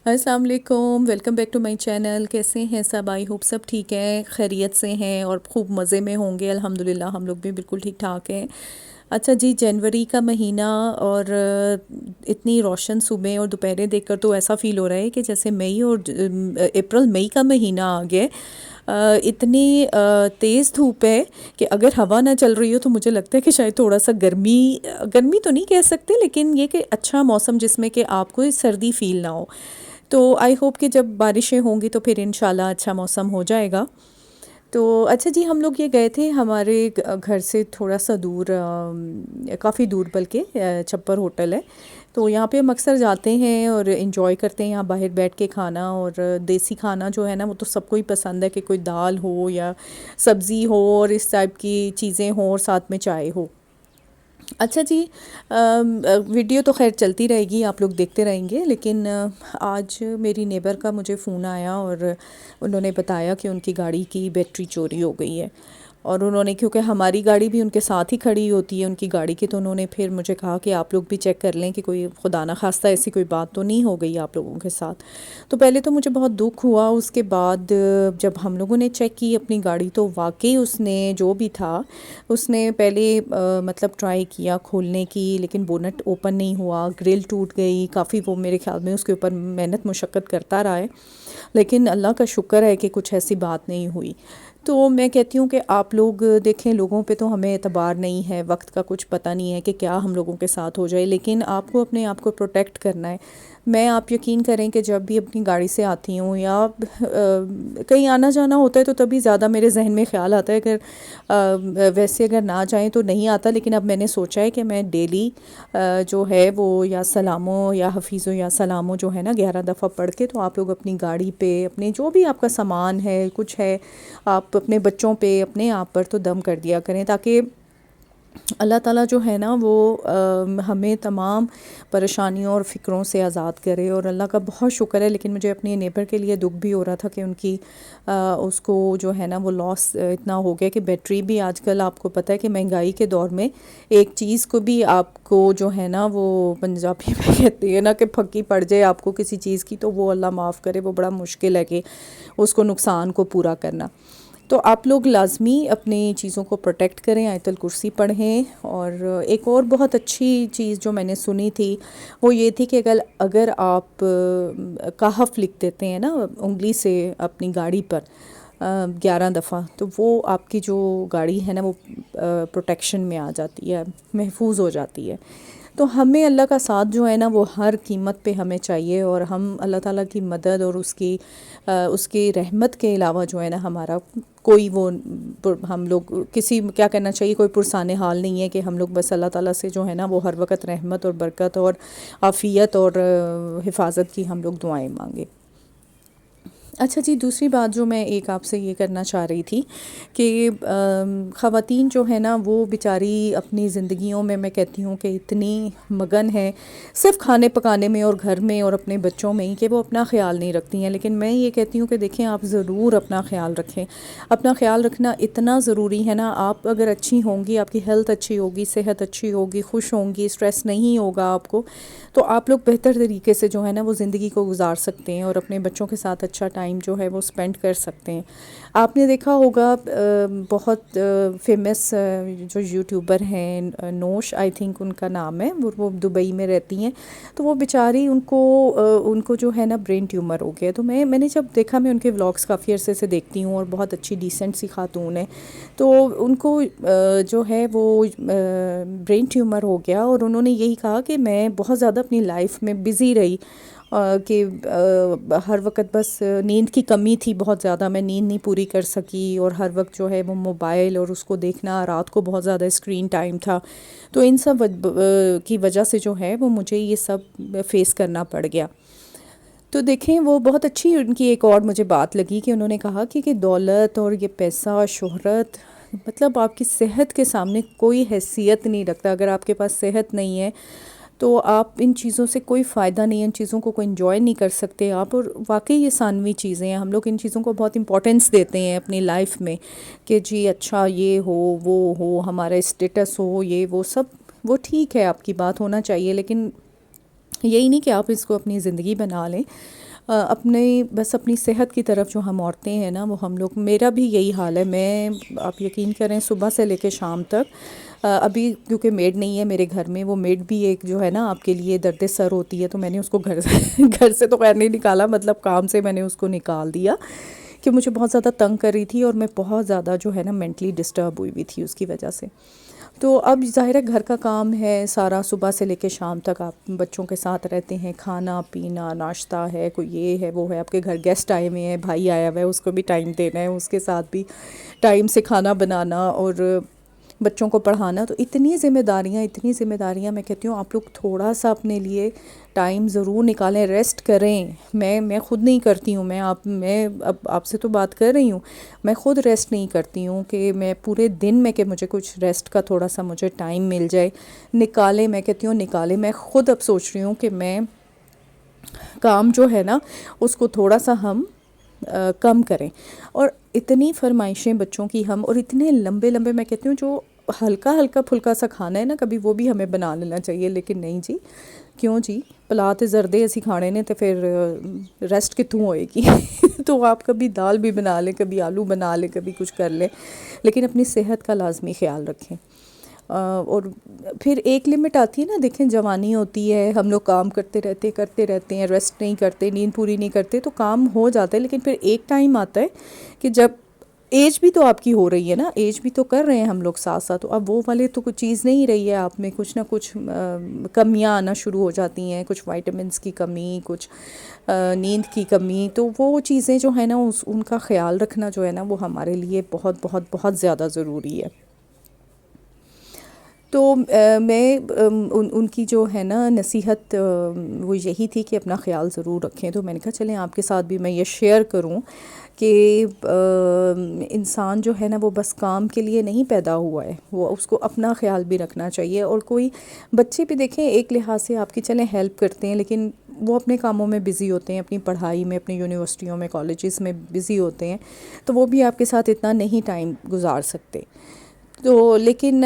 السلام علیکم، welcome back to my channel. کیسے ہیں سب؟ آئی ہوپ سب ٹھیک ہیں، خیریت سے ہیں اور خوب مزے میں ہوں گے۔ الحمدللہ ہم لوگ بھی بالکل ٹھیک ٹھاک ہیں۔ اچھا جی، جنوری کا مہینہ اور اتنی روشن صبح اور دوپہریں دیکھ کر تو ایسا فیل ہو رہا ہے کہ جیسے مئی اور اپریل مئی کا مہینہ آ گیا ہے۔ اتنی تیز دھوپ ہے کہ اگر ہوا نہ چل رہی ہو تو مجھے لگتا ہے کہ شاید تھوڑا سا گرمی گرمی تو نہیں کہہ سکتے، لیکن یہ کہ اچھا موسم جس میں کہ آپ کو سردی فیل نہ ہو۔ تو آئی ہوپ کہ جب بارشیں ہوں گی تو پھر انشاءاللہ اچھا موسم ہو جائے گا۔ تو اچھا جی، ہم لوگ یہ گئے تھے ہمارے گھر سے تھوڑا سا دور، کافی دور بلکہ، چھپر ہوٹل ہے، تو یہاں پہ ہم اکثر جاتے ہیں اور انجوائے کرتے ہیں یہاں باہر بیٹھ کے کھانا۔ اور دیسی کھانا جو ہے نا وہ تو سب کو ہی پسند ہے کہ کوئی دال ہو یا سبزی ہو اور اس ٹائپ کی چیزیں ہوں اور ساتھ میں چائے ہو۔ اچھا جی، ویڈیو تو خیر چلتی رہے گی، آپ لوگ دیکھتے رہیں گے، لیکن آج میری نیبر کا مجھے فون آیا اور انہوں نے بتایا کہ ان کی گاڑی کی بیٹری چوری ہو گئی ہے۔ اور انہوں نے، کیونکہ ہماری گاڑی بھی ان کے ساتھ ہی کھڑی ہوتی ہے ان کی گاڑی کی، تو انہوں نے پھر مجھے کہا کہ آپ لوگ بھی چیک کر لیں کہ کوئی خدا نہ خواستہ ایسی کوئی بات تو نہیں ہو گئی آپ لوگوں کے ساتھ۔ تو پہلے تو مجھے بہت دکھ ہوا، اس کے بعد جب ہم لوگوں نے چیک کی اپنی گاڑی تو واقعی اس نے جو بھی تھا، اس نے پہلے مطلب ٹرائی کیا کھولنے کی، لیکن بونٹ اوپن نہیں ہوا، گرل ٹوٹ گئی کافی، وہ میرے خیال میں اس کے اوپر محنت مشقت کرتا رہا ہے، لیکن اللہ کا شکر ہے کہ کچھ ایسی بات نہیں ہوئی۔ تو میں کہتی ہوں کہ آپ لوگ دیکھیں، لوگوں پہ تو ہمیں اعتبار نہیں ہے، وقت کا کچھ پتہ نہیں ہے کہ کیا ہم لوگوں کے ساتھ ہو جائے، لیکن آپ کو اپنے آپ کو پروٹیکٹ کرنا ہے۔ میں، آپ یقین کریں کہ جب بھی اپنی گاڑی سے آتی ہوں یا کہیں آنا جانا ہوتا ہے تو تبھی زیادہ میرے ذہن میں خیال آتا ہے، اگر ویسے اگر نہ جائیں تو نہیں آتا، لیکن اب میں نے سوچا ہے کہ میں ڈیلی جو ہے وہ یا سلامو یا حفیظو یا سلامو جو ہے نا 11 دفعہ پڑھ کے، تو آپ لوگ اپنی گاڑی پہ، اپنے جو بھی آپ کا سامان ہے کچھ ہے، آپ اپنے بچوں پہ، اپنے آپ پر تو دم کر دیا کریں، تاکہ اللہ تعالیٰ جو ہے نا وہ ہمیں تمام پریشانیوں اور فکروں سے آزاد کرے۔ اور اللہ کا بہت شکر ہے، لیکن مجھے اپنی نیبر کے لیے دکھ بھی ہو رہا تھا کہ ان کی اس کو جو ہے نا وہ لاس اتنا ہو گیا کہ بیٹری بھی، آج کل آپ کو پتہ ہے کہ مہنگائی کے دور میں ایک چیز کو بھی آپ کو جو ہے نا وہ پنجابی میں کہتے ہیں نا کہ پھکی پڑ جائے آپ کو کسی چیز کی، تو وہ اللہ معاف کرے، وہ بڑا مشکل ہے کہ اس کو نقصان کو پورا کرنا۔ تو آپ لوگ لازمی اپنی چیزوں کو پروٹیکٹ کریں، آیت الکرسی پڑھیں۔ اور ایک اور بہت اچھی چیز جو میں نے سنی تھی وہ یہ تھی کہ اگر آپ کہف لکھ دیتے ہیں نا انگلی سے اپنی گاڑی پر 11 دفعہ، تو وہ آپ کی جو گاڑی ہے نا وہ پروٹیکشن میں آ جاتی ہے، محفوظ ہو جاتی ہے۔ تو ہمیں اللہ کا ساتھ جو ہے نا وہ ہر قیمت پہ ہمیں چاہیے، اور ہم اللہ تعالیٰ کی مدد اور اس کی رحمت کے علاوہ جو ہے نا ہمارا کوئی وہ، ہم لوگ کسی کیا کرنا چاہیے، کوئی پرسان حال نہیں ہے کہ ہم لوگ بس اللہ تعالیٰ سے جو ہے نا وہ ہر وقت رحمت اور برکت اور عافیت اور حفاظت کی ہم لوگ دعائیں مانگیں۔ اچھا جی، دوسری بات جو میں ایک آپ سے یہ کرنا چاہ رہی تھی کہ خواتین جو ہے نا وہ بیچاری اپنی زندگیوں میں کہتی ہوں کہ اتنی مگن ہے صرف کھانے پکانے میں اور گھر میں اور اپنے بچوں میں ہی کہ وہ اپنا خیال نہیں رکھتی ہیں، لیکن میں یہ کہتی ہوں کہ دیکھیں آپ ضرور اپنا خیال رکھیں۔ اپنا خیال رکھنا اتنا ضروری ہے نا، آپ اگر اچھی ہوں گی، آپ کی ہیلتھ اچھی ہوگی، صحت اچھی ہوگی، خوش ہوں گی، اسٹریس نہیں ہوگا آپ کو، تو آپ لوگ بہتر طریقے سے جو ہے نا وہ زندگی کو گزار سکتے ہیں اور اپنے بچوں کے ساتھ اچھا ٹائم جو ہے وہ اسپینڈ کر سکتے ہیں۔ آپ نے دیکھا ہوگا بہت فیمس جو یوٹیوبر ہیں، نوش آئی تھنک ان کا نام ہے، وہ دبئی میں رہتی ہیں، تو وہ بیچاری ان کو جو ہے نا برین ٹیومر ہو گیا۔ تو میں نے جب دیکھا، میں ان کے ولاگس کافی عرصے سے دیکھتی ہوں اور بہت اچھی ڈیسنٹ سی خاتون ہے، تو ان کو جو ہے وہ برین ٹیومر ہو گیا، اور انہوں نے یہی کہا کہ میں بہت زیادہ اپنی لائف میں بزی رہی، کہ ہر وقت بس نیند کی کمی تھی بہت زیادہ، میں نیند نہیں پوری کر سکی، اور ہر وقت جو ہے وہ موبائل اور اس کو دیکھنا، رات کو بہت زیادہ اسکرین ٹائم تھا، تو ان سب کی وجہ سے جو ہے وہ مجھے یہ سب فیس کرنا پڑ گیا۔ تو دیکھیں، وہ بہت اچھی ان کی ایک اور مجھے بات لگی کہ انہوں نے کہا کہ دولت اور یہ پیسہ، شہرت، مطلب آپ کی صحت کے سامنے کوئی حیثیت نہیں رکھتا۔ اگر آپ کے پاس صحت نہیں ہے تو آپ ان چیزوں سے کوئی فائدہ نہیں ہے، ان چیزوں کو کوئی انجوائے نہیں کر سکتے آپ، اور واقعی یہ ثانوی چیزیں ہیں، ہم لوگ ان چیزوں کو بہت امپورٹنس دیتے ہیں اپنی لائف میں کہ جی اچھا یہ ہو، وہ ہو، ہمارا اسٹیٹس ہو، یہ وہ سب، وہ ٹھیک ہے، آپ کی بات ہونا چاہیے، لیکن یہی نہیں کہ آپ اس کو اپنی زندگی بنا لیں۔ اپنی صحت کی طرف جو ہم عورتیں ہیں نا، وہ ہم لوگ، میرا بھی یہی حال ہے. میں آپ یقین کریں صبح سے لے کے شام تک، ابھی کیونکہ میڈ نہیں ہے میرے گھر میں، وہ میڈ بھی ایک جو ہے نا آپ کے لیے درد سر ہوتی ہے، تو میں نے اس کو گھر سے تو خیر نہیں نکالا، مطلب کام سے میں نے اس کو نکال دیا کہ مجھے بہت زیادہ تنگ کر رہی تھی، اور میں بہت زیادہ جو ہے نا مینٹلی ڈسٹرب ہوئی ہوئی تھی اس کی وجہ سے. تو اب ظاہر ہے گھر کا کام ہے سارا، صبح سے لے کے شام تک آپ بچوں کے ساتھ رہتے ہیں، کھانا پینا، ناشتہ ہے، کوئی یہ ہے وہ ہے، آپ کے گھر گیسٹ آئے ہوئے ہیں، بھائی آیا ہوا ہے، اس کو بھی ٹائم دینا ہے، اس کے ساتھ بھی ٹائم سے کھانا بنانا اور بچوں کو پڑھانا. تو اتنی ذمہ داریاں میں کہتی ہوں آپ لوگ تھوڑا سا اپنے لیے ٹائم ضرور نکالیں، ریسٹ کریں. میں خود نہیں کرتی ہوں، میں اب آپ سے تو بات کر رہی ہوں، میں خود ریسٹ نہیں کرتی ہوں کہ میں پورے دن میں کہ مجھے کچھ ریسٹ کا تھوڑا سا مجھے ٹائم مل جائے. نکالے، میں کہتی ہوں نکالے. میں خود اب سوچ رہی ہوں کہ میں کام جو ہے نا اس کو تھوڑا سا ہم کم کریں. اور اتنی فرمائشیں بچوں کی ہم، اور اتنے لمبے لمبے، میں کہتی ہوں جو ہلکا ہلکا پھلکا سا کھانا ہے نا کبھی وہ بھی ہمیں بنا لینا چاہیے. لیکن نہیں جی، کیوں جی، پلا تے زردے اسی کھانے نے تو پھر ریسٹ کتوں ہوئے گی. تو آپ کبھی دال بھی بنا لیں، کبھی آلو بنا لیں، کبھی کچھ کر لیں، لیکن اپنی صحت کا لازمی خیال رکھیں. اور پھر ایک لمٹ آتی ہے نا، دیکھیں جوانی ہوتی ہے، ہم لوگ کام کرتے رہتے ہیں، ریسٹ نہیں کرتے، نیند پوری نہیں کرتے، تو کام ہو جاتا ہے. لیکن پھر ایک ٹائم آتا ہے کہ جب ایج بھی تو آپ کی ہو رہی ہے نا، ایج بھی تو کر رہے ہیں ہم لوگ ساتھ ساتھ، تو اب وہ والے تو کچھ چیز نہیں رہی ہے آپ میں، کچھ نہ کچھ کمیاں آنا شروع ہو جاتی ہیں، کچھ وائٹامنس کی کمی، کچھ نیند کی کمی. تو وہ چیزیں جو ہے نا ان کا خیال رکھنا جو ہے نا وہ ہمارے لیے بہت بہت بہت زیادہ ضروری ہے. تو میں ان کی جو ہے نا نصیحت وہ یہی تھی کہ اپنا خیال ضرور رکھیں. تو میں نے کہا چلیں آپ کے ساتھ بھی میں یہ شیئر کروں کہ انسان جو ہے نا وہ بس کام کے لیے نہیں پیدا ہوا ہے، وہ اس کو اپنا خیال بھی رکھنا چاہیے. اور کوئی بچے بھی دیکھیں ایک لحاظ سے آپ کی چلیں ہیلپ کرتے ہیں، لیکن وہ اپنے کاموں میں بزی ہوتے ہیں، اپنی پڑھائی میں، اپنی یونیورسٹیوں میں، کالجز میں بزی ہوتے ہیں، تو وہ بھی آپ کے ساتھ اتنا نہیں ٹائم گزار سکتے. تو لیکن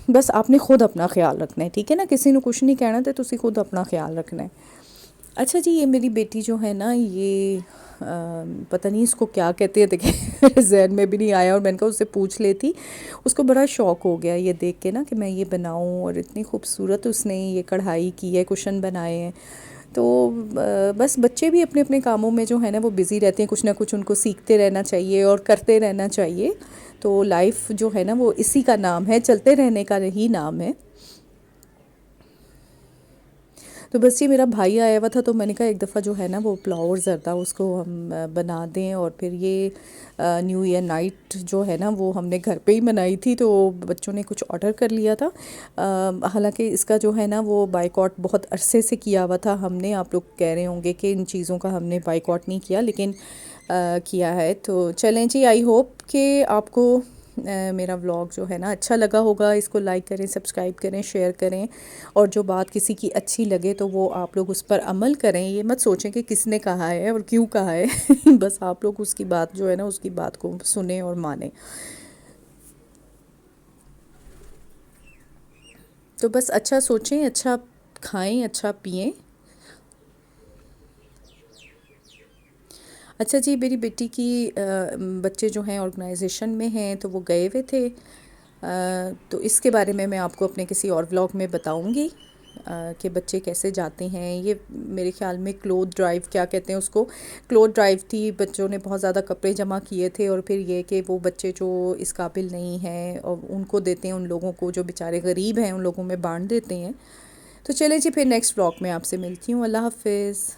بس آپ نے خود اپنا خیال رکھنا ہے، ٹھیک ہے نا، کسی نے کچھ نہیں کہنا، تو تسی خود اپنا خیال رکھنا ہے. اچھا جی، یہ میری بیٹی جو ہے نا یہ پتہ نہیں اس کو کیا کہتے ہیں، دیکھیں ذہن میں بھی نہیں آیا، اور میں نے کہا اس سے پوچھ لیتی. اس کو بڑا شوق ہو گیا یہ دیکھ کے نا کہ میں یہ بناؤں، اور اتنی خوبصورت اس نے یہ کڑھائی کی ہے، کشن بنائے ہیں. تو بس بچے بھی اپنے اپنے کاموں میں جو ہے نا وہ بزی رہتے ہیں، کچھ نہ کچھ ان کو سیکھتے رہنا چاہیے اور کرتے رہنا چاہیے. تو لائف جو ہے نا وہ اسی کا نام ہے، چلتے رہنے کا ہی نام ہے. تو بس یہ میرا بھائی آیا ہوا تھا، تو میں نے کہا ایک دفعہ جو ہے نا وہ پلاؤ اور زردہ اس کو ہم بنا دیں. اور پھر یہ نیو ایئر نائٹ جو ہے نا وہ ہم نے گھر پہ ہی منائی تھی، تو بچوں نے کچھ آرڈر کر لیا تھا. حالانکہ اس کا جو ہے نا وہ بائیکاٹ بہت عرصے سے کیا ہوا تھا ہم نے. آپ لوگ کہہ رہے ہوں گے کہ ان چیزوں کا ہم نے بائیکاٹ نہیں کیا، لیکن کیا ہے. تو چلیں جی، آئی ہوپ کہ آپ کو میرا ولاگ جو ہے نا اچھا لگا ہوگا. اس کو لائک کریں، سبسکرائب کریں، شیئر کریں، اور جو بات کسی کی اچھی لگے تو وہ آپ لوگ اس پر عمل کریں. یہ مت سوچیں کہ کس نے کہا ہے اور کیوں کہا ہے، بس آپ لوگ اس کی بات جو ہے نا اس کی بات کو سنیں اور مانیں. تو بس اچھا سوچیں، اچھا کھائیں، اچھا پئیں. اچھا جی، میری بیٹی کی بچے جو ہیں آرگنائزیشن میں ہیں، تو وہ گئے ہوئے تھے. تو اس کے بارے میں آپ کو اپنے کسی اور ولاگ میں بتاؤں گی کہ بچے کیسے جاتے ہیں. یہ میرے خیال میں کلوتھ ڈرائیو کیا کہتے ہیں اس کو، کلوتھ ڈرائیو تھی. بچوں نے بہت زیادہ کپڑے جمع کیے تھے، اور پھر یہ کہ وہ بچے جو اس قابل نہیں ہیں اور ان کو دیتے ہیں، ان لوگوں کو جو بیچارے غریب ہیں ان لوگوں میں بانٹ دیتے ہیں. تو چلیں جی، پھر نیکسٹ ولاگ میں آپ سے ملتی ہوں. اللہ حافظ.